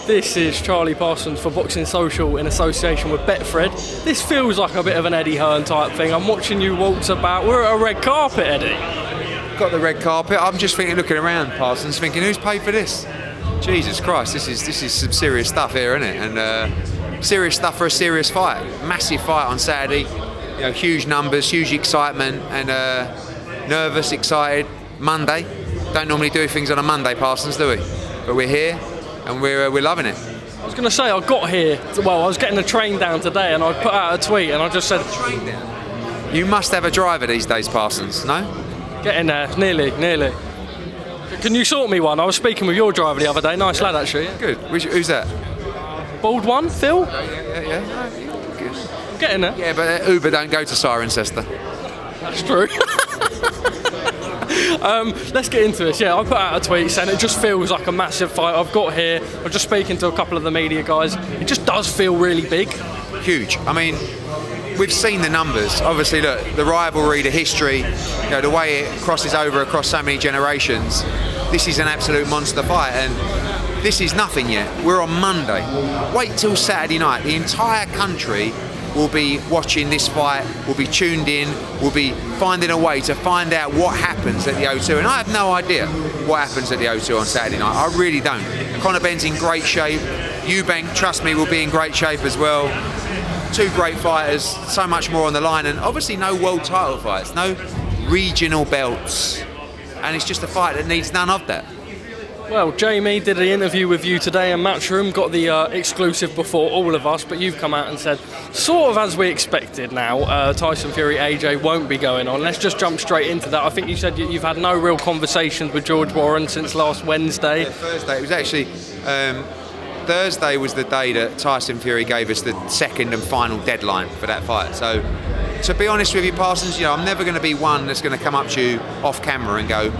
This is Charlie Parsons for Boxing Social in association with Betfred. This feels like a bit of an Eddie Hearn type thing. I'm watching you waltz about. We're at a red carpet, Eddie. Got the red carpet. I'm just looking around, Parsons, thinking, who's paid for this? Jesus Christ, this is some serious stuff here, isn't it? And serious stuff for a serious fight. Massive fight on Saturday. You know, huge numbers, huge excitement, and nervous, excited. Monday. Don't normally do things on a Monday, Parsons, do we? But we're here. And we're loving it. I was going to say, I got here, well, I was getting the train down today and I put out a tweet and I just said... Train down? You must have a driver these days, Parsons, no? Getting there, nearly. Can you sort me one? I was speaking with your driver the other day, nice lad actually. Yeah. Good, who's that? Bald one, Phil? Yeah. Good. Getting there. Yeah, but Uber don't go to Cirencester. That's true. Let's get into this. Yeah, I put out a tweet saying it just feels like a massive fight. I've got here, I'm just speaking to a couple of the media guys. It just does feel really big. Huge. I mean, we've seen the numbers. Obviously, look, the rivalry, the history, you know, the way it crosses over across so many generations. This is an absolute monster fight, and this is nothing yet. We're on Monday. Wait till Saturday night. The entire country will be watching this fight, will be tuned in, will be finding a way to find out what happens at the O2. And I have no idea what happens at the O2 on Saturday night. I really don't. Conor Benn's in great shape. Eubank, trust me, will be in great shape as well. Two great fighters, so much more on the line. And obviously no world title fights, no regional belts. And it's just a fight that needs none of that. Well, Jamie did an interview with you today in Matchroom, got the exclusive before all of us, but you've come out and said, sort of as we expected now, Tyson Fury AJ won't be going on. Let's just jump straight into that. I think you said you've had no real conversations with George Warren since last Wednesday. Yeah, Thursday. It was actually, Thursday was the day that Tyson Fury gave us the second and final deadline for that fight. So, to be honest with you, Parsons, you know, I'm never going to be one that's going to come up to you off camera and go,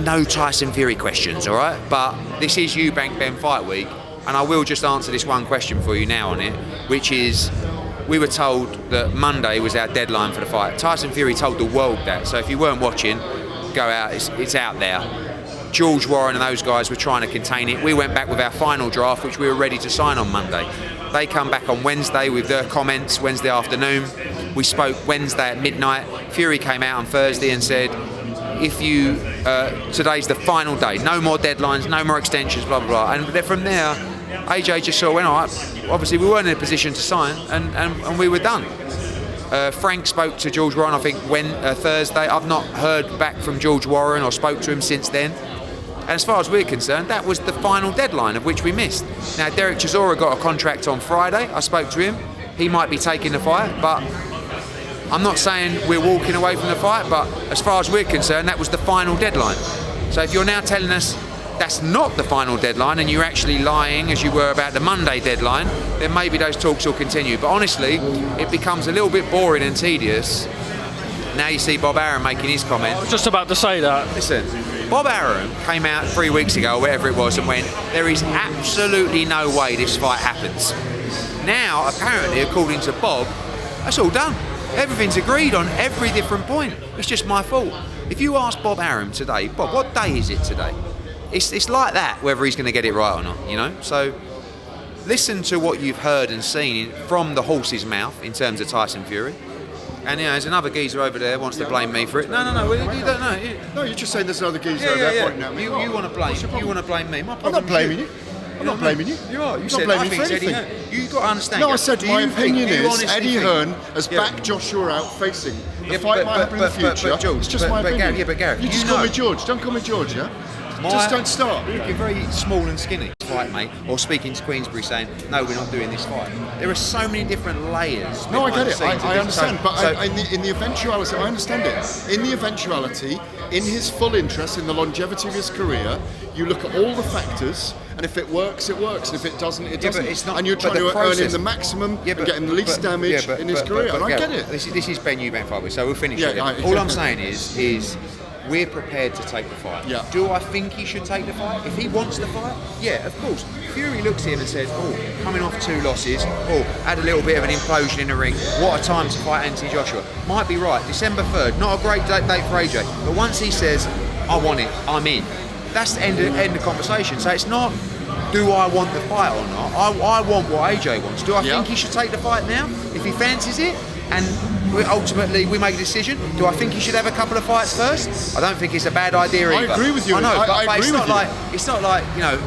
no Tyson Fury questions, all right? But this is Eubank Benn fight week, and I will just answer this one question for you now on it, which is, we were told that Monday was our deadline for the fight. Tyson Fury told the world that, so if you weren't watching, go out, it's out there. George Warren and those guys were trying to contain it. We went back with our final draft, which we were ready to sign on Monday. They come back on Wednesday with their comments, Wednesday afternoon. We spoke Wednesday at midnight. Fury came out on Thursday and said, if you, today's the final day, no more deadlines, no more extensions, blah, blah, blah. And from there, AJ just sort of went, all right, obviously we weren't in a position to sign, and we were done. Frank spoke to George Warren, I think, Thursday. I've not heard back from George Warren or spoke to him since then. And as far as we're concerned, that was the final deadline of which we missed. Now, Derek Chisora got a contract on Friday. I spoke to him. He might be taking the fight, but I'm not saying we're walking away from the fight, but as far as we're concerned, that was the final deadline. So if you're now telling us that's not the final deadline and you're actually lying as you were about the Monday deadline, then maybe those talks will continue. But honestly, it becomes a little bit boring and tedious. Now you see Bob Arum making his comment. I was just about to say that. Listen, Bob Arum came out 3 weeks ago, or whatever it was, and went, there is absolutely no way this fight happens. Now, apparently, according to Bob, that's all done. Everything's agreed on every different point. It's just my fault. If you ask Bob Arum today, Bob, what day is it today? It's like that, whether he's going to get it right or not, you know? So listen to what you've heard and seen from the horse's mouth in terms of Tyson Fury. And, you know, there's another geezer over there wants to blame me for it. No, you don't know. No, you're just saying there's another geezer over there pointing at me. You want to blame me. I'm not blaming you. I'm not blaming you. You are. You I'm said, not I blaming think you for Eddie anything. Hearn. You've got to understand. No, I said my opinion is Eddie Hearn has Yeah. backed Joshua out facing. The fight might happen in the future. But George, it's just my opinion. But Gareth, you just call me George. Don't call me George, yeah? Just don't start. You're very small and skinny. Fight, mate. Or speaking to Queensbury saying, no, we're not doing this fight. There are so many different layers. No, I get it. I understand. But so, in the eventuality, I understand it. In the eventuality, in his full interest, in the longevity of his career, you look at all the factors, and if it works, it works. And if it doesn't, it doesn't. But it's not, and you're trying to earn him the maximum and get him the least damage in his career. And I get it. This is Benn Eubank fight week, so we'll finish it. Yeah, All I'm saying is we're prepared to take the fight. Yeah. Do I think he should take the fight? If he wants the fight, yeah, of course. Fury looks at him and says, oh, coming off 2 losses, had a little bit of an implosion in the ring, what a time to fight Anthony Joshua. Might be right, December 3rd, not a great date for AJ, but once he says, I want it, I'm in, that's the end of conversation. So it's not do I want the fight or not? I want what AJ wants. Do I Yeah. think he should take the fight now if he fancies it? And ultimately we make a decision. Do I think he should have a couple of fights first? I don't think it's a bad idea either. I agree with you. I know, I but agree it's not with you. like it's not like, you know.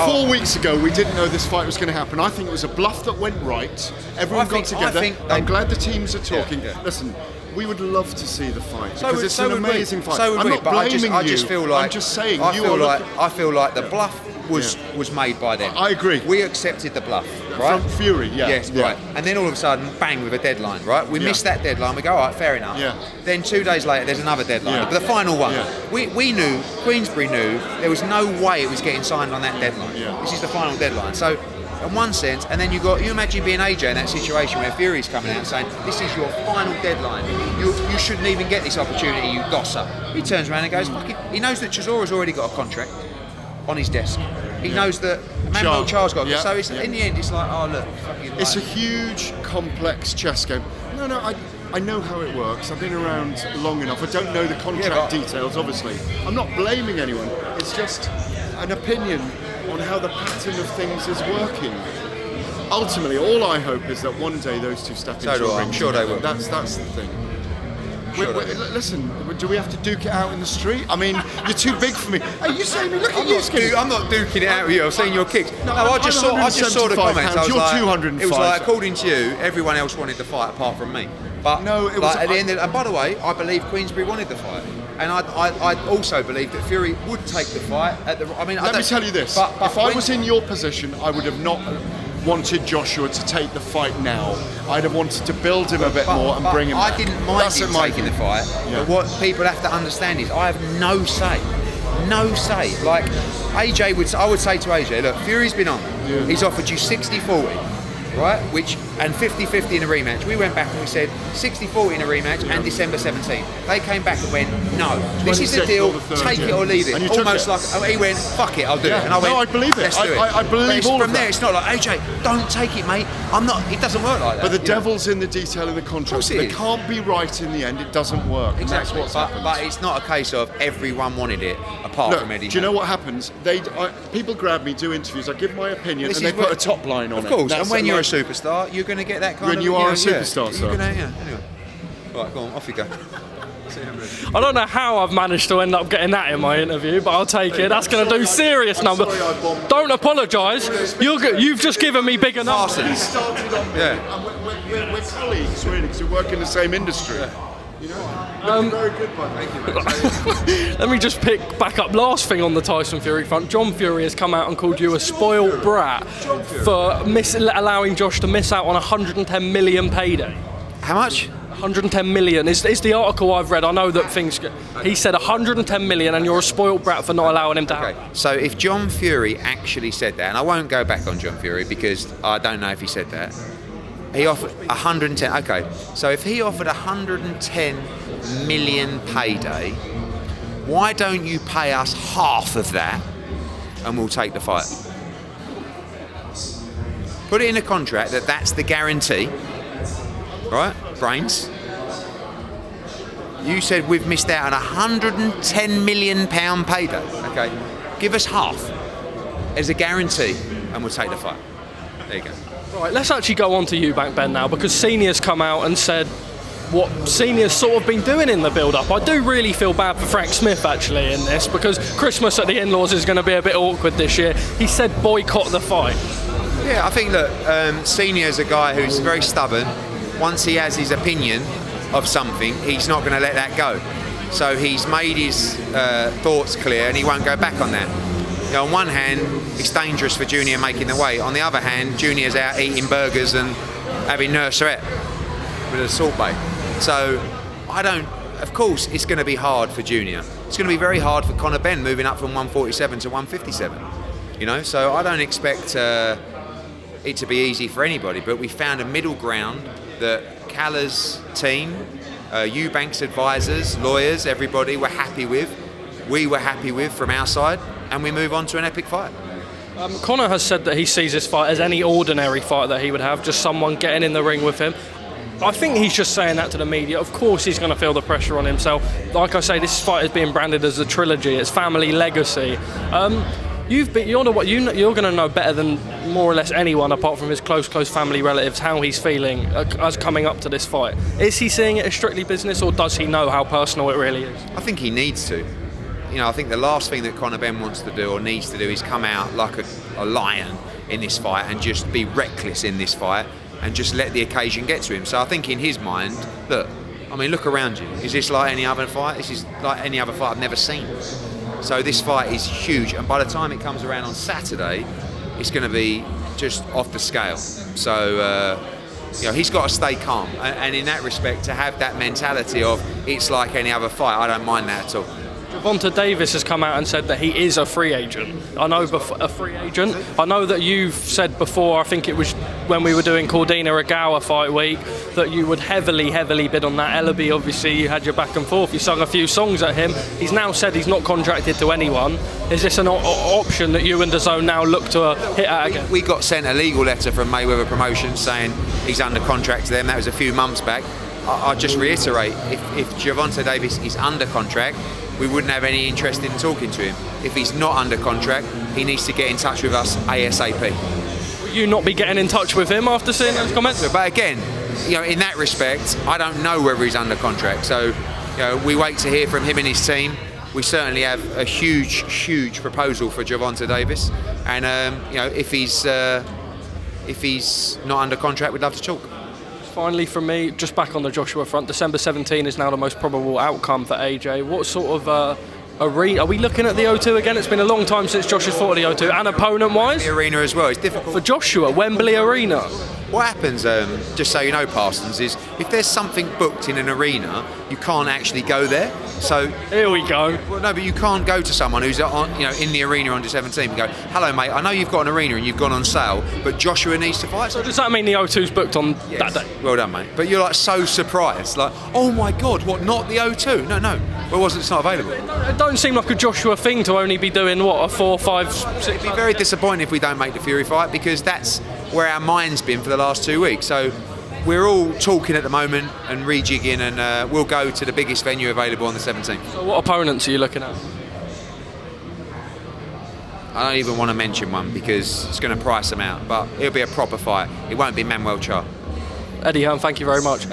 4 weeks ago, we didn't know this fight was going to happen. I think it was a bluff that went right. Everyone got together. I'm glad the teams are talking. Yeah. Listen, we would love to see the fight So because would- it's so an would we. amazing fight. So would I'm we, not but blaming I just you. feel like I'm just saying I you feel are like looking- I feel like the bluff was made by them. I agree. We accepted the bluff, right? From Fury, yeah. Yes, yeah. right. And then all of a sudden, bang, with a deadline, right? We missed that deadline. We go, all right, fair enough. Yeah. Then 2 days later, there's another deadline. Yeah. But the final one, Yeah. we knew, Queensberry knew, there was no way it was getting signed on that deadline. Yeah. This is the final deadline. So, in one sense, and then you imagine being AJ in that situation where Fury's coming out and saying, this is your final deadline. You shouldn't even get this opportunity, you dosser. He turns around and goes, fuck it. He knows that Chisora's already got a contract on his desk. He knows that Manuel Charles got it. So it's, in the end, it's like, oh look, fucking. It's a like, huge, complex chess game. No, I know how it works. I've been around long enough. I don't know the contract details, obviously. I'm not blaming anyone. It's just an opinion on how the pattern of things is working. Ultimately, all I hope is that one day those two step into a ring. I'm sure they will. That's the thing. Sure Listen, do we have to duke it out in the street? I mean, you're too big for me. Hey, you say me? Look at you, Skinny. I'm not duking it out with you. I've seen your kicks. No, I'm I just saw the 175 comments. I was You're like, 205. It was like, according to you, everyone else wanted the fight apart from me. But No, it was- at the end. And by the way, I believe Queensberry wanted the fight, and I also believe that Fury would take the fight. I mean, Let me tell you this: But if I when- was in your position, I would have not wanted Joshua to take the fight now. I'd have wanted to build him a bit more and bring him back. I didn't mind That's him in my taking the view. fight. Yeah. But what people have to understand is I have no say. No say. Like I would say to AJ, look, Fury's been on. Yeah. He's offered you 60-40, right? And 50-50 in a rematch. We went back and we said 60-40 in a rematch and December 17th. They came back and went, no, this is the 26th deal. or the 3rd, Take it yeah. or leave it. And you took Almost it. like he went, fuck it, I'll do Yeah. it. And I went, No, I believe it. Let's do it. I believe But it's all of from there. that. It's not like AJ, don't take it, mate. I'm not. It doesn't work like that. But the you know? devil's in the detail of the contract. course it They is. can't be right in the end. It doesn't work. And that's Exactly, what's but, happened. but it's not a case of everyone wanted it apart Look, from Eddie. do you know what happens? People grab me, do interviews, I give my opinion, This and they is put what- a top line on Of it. course, That's and when you're a like- superstar, you're going to get that kind When of. you are a know, superstar, you're sir. gonna, Anyway, right, go on, off you go. I don't know how I've managed to end up getting that in my interview, but I'll take it. That's going to do serious numbers. sorry I bombed. Don't apologise. You've just given me bigger numbers. We Parsons. started on Yeah. and we're colleagues, really, because we work in the same industry. You know, looking very good, bud. Thank you, mate. Let me just pick back up last thing on the Tyson Fury front. John Fury has come out and called you a spoiled brat for allowing Josh to miss out on 110 million payday. How much? 110 million is the article I've read. I know that things. He said 110 million, and you're a spoiled brat for not allowing him to have. Okay, so if John Fury actually said that, and I won't go back on John Fury because I don't know if he said that. He offered 110. Okay, so if he offered 110 million payday, why don't you pay us half of that, and we'll take the fight? Put it in a contract that that's the guarantee, right? Brains. You said we've missed out on 110 million pound payday. Okay, give us half as a guarantee, and we'll take the fight. There you go. Right, let's actually go on to Eubank, Ben, now, because Senior's come out and said what Senior's sort of been doing in the build-up. I do really feel bad for Frank Smith, actually, in this, because Christmas at the in-laws is going to be a bit awkward this year. He said boycott the fight. Yeah, I think that Senior's a guy who's very stubborn. Once he has his opinion of something, he's not going to let that go. So he's made his thoughts clear, and he won't go back on that. You know, on one hand, it's dangerous for Junior making the weight. On the other hand, Junior's out eating burgers and having nurserette with a salt bay. So of course, it's going to be hard for Junior. It's going to be very hard for Conor Benn moving up from 147 to 157. You know, so I don't expect it to be easy for anybody. But we found a middle ground that Caller's team, Eubank's advisors, lawyers, everybody were happy with. We were happy with from our side, and we move on to an epic fight. Conor has said that he sees this fight as any ordinary fight that he would have, just someone getting in the ring with him. I think he's just saying that to the media. Of course he's going to feel the pressure on himself. Like I say, this fight is being branded as a trilogy. It's family legacy. You're going to know better than more or less anyone, apart from his close family relatives, how he's feeling as coming up to this fight. Is he seeing it as strictly business, or does he know how personal it really is? I think he needs to. I think the last thing that Conor Benn wants to do or needs to do is come out like a lion in this fight and just be reckless in this fight and just let the occasion get to him. So I think in his mind, look around you. Is this like any other fight? This is like any other fight I've never seen. So this fight is huge, and by the time it comes around on Saturday, it's going to be just off the scale. So he's got to stay calm, and in that respect, to have that mentality of it's like any other fight, I don't mind that at all. Gervonta Davis has come out and said that he is a free agent. I know a free agent. I know that you've said before, I think it was when we were doing Cordina Agawa fight week, that you would heavily bid on that. Ellaby, obviously, you had your back and forth. You sung a few songs at him. He's now said he's not contracted to anyone. Is this an option that you and DAZN now look to hit at again? We got sent a legal letter from Mayweather Promotions saying he's under contract to them. That was a few months back. I'll just reiterate, if Gervonta Davis is under contract, we wouldn't have any interest in talking to him. If he's not under contract, he needs to get in touch with us ASAP. Will you not be getting in touch with him after seeing those comments? But again, in that respect, I don't know whether he's under contract. So, we wait to hear from him and his team. We certainly have a huge proposal for Gervonta Davis, and if he's not under contract, we'd love to talk. Finally, from me, just back on the Joshua front, December 17 is now the most probable outcome for AJ. What sort of arena? Are we looking at the O2 again? It's been a long time since Josh has fought at the O2. And opponent-wise? The arena as well. It's difficult. For Joshua, Wembley Arena. What happens, just so you know, Parsons, is if there's something booked in an arena, you can't actually go there. So here we go. Well, no, but you can't go to someone who's in the arena on December 17th and go, "Hello, mate. I know you've got an arena and you've gone on sale, but Joshua needs to fight." So does that mean the O2's booked on that day? Well done, mate. But you're like so surprised, like, "Oh my God, what? Not the O2?" No. Well, it's not available. It don't seem like a Joshua thing to only be doing a 4, 5, 6. It'd be very disappointing if we don't make the Fury fight, because that's where our mind's been for the last 2 weeks. So we're all talking at the moment and rejigging, and we'll go to the biggest venue available on the 17th. So what opponents are you looking at? I don't even want to mention one because it's going to price them out, but it'll be a proper fight. It won't be Manuel Charr. Eddie Hearn, thank you very much.